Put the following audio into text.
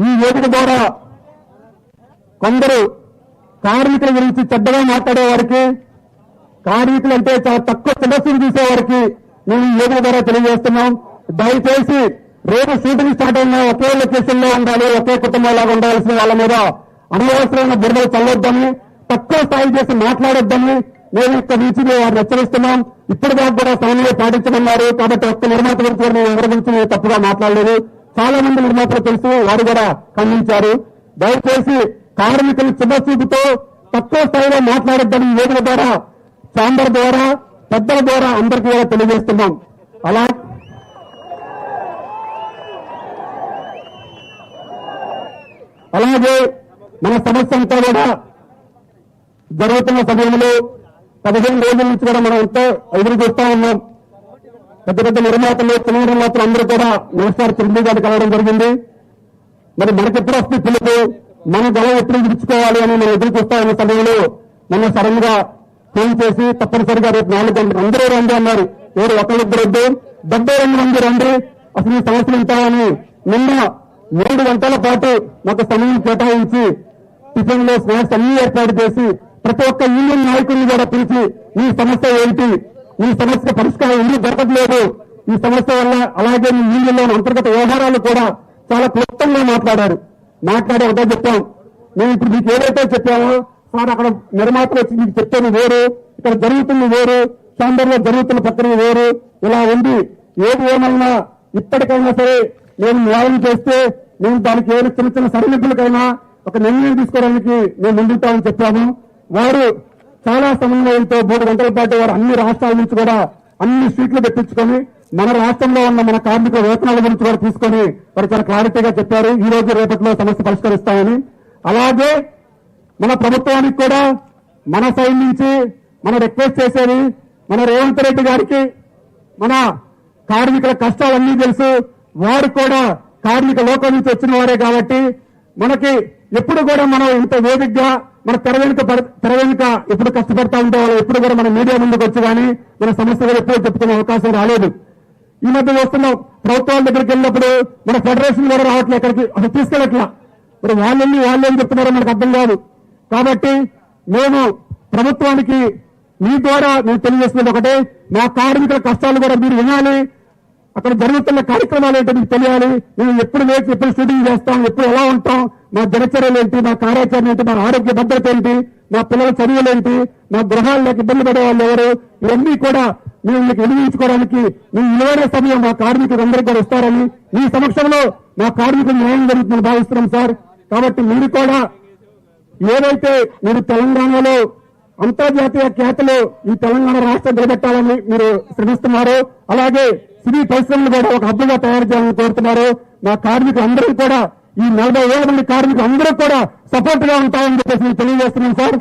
ఈ వేదిక ద్వారా కొందరు కార్మికుల గురించి చెడ్డగా మాట్లాడే వారికి, కార్మికులు అంటే చాలా తక్కువ సమస్యలు చూసేవారికి మేము ఈ వేదిక ద్వారా తెలియజేస్తున్నాం. దయచేసి రేపు షూటింగ్ స్టార్ట్ అయినా ఒకే లొకేషన్ లో ఉండాలి, ఒకే కుటుంబంలాగా ఉండాల్సిన వాళ్ళ మీద అనవసరమైన బుర్రలు చల్లొద్దని, తక్కువ స్థాయి చేసి మాట్లాడొద్దని మేము ఇక్కడ నుంచి వారిని హెచ్చరిస్తున్నాం. ఇప్పటిదాకా కూడా సమన్వయం పాటించమన్నారు. కాబట్టి ఒక్క నిర్మాత గురించి కూడా మేము ఎవరి గురించి తప్పుగా మాట్లాడలేదు. చాలా మంది నిర్మాతలు తెలుసు, వారు కూడా ఖండించారు. దయచేసి కార్మికులు చిన్నచూపుతో తక్కువ స్థాయిలో మాట్లాడొద్దని వేదిక ద్వారా, ఛాంబర్ ద్వారా, పెద్దల ద్వారా అందరికీ కూడా తెలియజేస్తున్నాం. అలాగే మన సమస్య అంతా కూడా జరుగుతున్న సమయంలో 15 రోజుల నుంచి కూడా మనం ఎంతో ఎదురు చూస్తా ఉన్నాం. పెద్ద పెద్ద నిర్మాతలు, చిన్న నిర్మాతలు అందరూ కూడా మినిస్టర్ చిరంజీవి గారికి కలవడం జరిగింది. మరి మనకి ఎప్పుడు వస్తుంది పిలుపు, మన గలం ఎప్పుడు విడుచుకోవాలి అని మనం ఎదురు చూస్తా ఉన్న సమయంలో మన సడన్ గా ఫోన్ చేసి తప్పనిసరిగా రేపు 4 గంటలు అందరూ రండి అన్నారు. ఎవరు ఒకరిద్దరు వద్దు, 72 మంది రండి, అసలు ఈ సమస్యలు ఉంటాయని నిన్న 3 గంటల పాటు మాకు సమయం కేటాయించి టిఫిన్లు, స్నాక్స్ అన్ని ఏర్పాటు చేసి ప్రతి ఒక్క యూనియన్ నాయకుడిని కూడా పిలిచి ఈ సమస్య ఏంటి, ఈ సమస్య పరిష్కారం ఎందుకు దొరకట్లేదు, ఈ సమస్య వల్ల, అలాగే మీ యూనియన్లోని అంతర్గత వ్యవహారాలు కూడా చాలా క్లుప్తంగా మాట్లాడారు. మాట్లాడి ఒకటే చెప్పాం, మేము ఇప్పుడు మీకు ఏదైతే చెప్పామో సార్, అక్కడ నిర్మాతలు వచ్చి మీకు చెప్పేది వేరు, ఇక్కడ జరుగుతుంది వేరు, ఛాంబర్లో జరుగుతున్న ప్రక్రియ వేరు, ఇలా ఉంది. ఏది ఏమైనా ఇప్పటికైనా సరే మేము న్యాయం చేస్తే మేము దానికి ఏమైనా చిన్న చిన్న సరిహద్దులకైనా ఒక నిర్ణయం తీసుకోవడానికి మేము ముందుంటామని చెప్పాము. వారు చాలా సమన్వయంతో 3 గంటల పాటు వారు అన్ని రాష్ట్రాల నుంచి కూడా అన్ని సీట్లు తెప్పించుకొని మన రాష్ట్రంలో ఉన్న మన కార్మికుల వేతనాల గురించి కూడా తీసుకొని వారు చాలా క్లారిటీగా చెప్పారు. ఈ రోజు రేపట్లో సమస్య పరిష్కరిస్తామని. అలాగే మన ప్రభుత్వానికి కూడా మన సైడ్ నుంచి మనం రిక్వెస్ట్ చేసేది, మన రేవంత్ రెడ్డి గారికి మన కార్మికుల కష్టాలన్నీ తెలుసు, వారు కూడా కార్మిక లోకం నుంచి వచ్చిన వారే కాబట్టి మనకి ఎప్పుడు కూడా మనం ఇంత వేదికగా మన తెర వెనుక ఎప్పుడు కష్టపడతా ఉంటే వాళ్ళు ఎప్పుడు కూడా మన మీడియా ముందుకు వచ్చి కానీ మన సమస్యలు ఎప్పుడూ చెప్పుకునే అవకాశం రాలేదు. ఈ మధ్య వస్తున్నాం, ప్రభుత్వాల దగ్గరికి వెళ్ళినప్పుడు మన ఫెడరేషన్ కూడా రావట్లేదు, ఎక్కడికి అసలు తీసుకెళ్ళట్లా. మరి వాళ్ళేం చెప్తున్నారో మనకు అర్థం కాదు. కాబట్టి మేము ప్రభుత్వానికి మీ ద్వారా మేము తెలియజేస్తున్నది ఒకటే, మా కార్మికుల కష్టాలు కూడా మీరు వినాలి, అక్కడ జరుగుతున్న కార్యక్రమాలు ఏంటో మీకు తెలియాలి, మేము ఎప్పుడు లేచి ఎప్పుడు షూటింగ్ చేస్తాం, ఎప్పుడు ఎలా ఉంటాం, మా దినచర్యలు ఏంటి, మా కార్యాచరణ ఏంటి, మా ఆరోగ్య భద్రత ఏంటి, మా పిల్లల చదువులు ఏంటి, మా గృహాలకు ఇబ్బంది పడే వాళ్ళు ఎవరు, ఇవన్నీ కూడా మేము మీకు వినియోగించుకోవడానికి మీ విలువైన సమయం మా కార్మికులందరికీ కూడా ఇస్తారని మీ సమక్షంలో మా కార్మికులు న్యాయం జరుగుతుందని భావిస్తున్నాం సార్. కాబట్టి మీరు కూడా ఏదైతే మీరు తెలంగాణలో అంతర్జాతీయ ఖ్యాతిలో ఈ తెలంగాణ రాష్ట్రం నిలబెట్టాలని మీరు శ్రమిస్తున్నారో, అలాగే సినీ పరిశ్రమలు కూడా ఒక హబ్బుగా తయారు చేయాలని కోరుతున్నారు. మా కార్మికులు అందరూ కూడా ఈ 40,000 మంది కార్మికులు అందరూ కూడా సపోర్ట్ గా ఉంటామని చెప్పేసి తెలియజేస్తున్నాం సార్.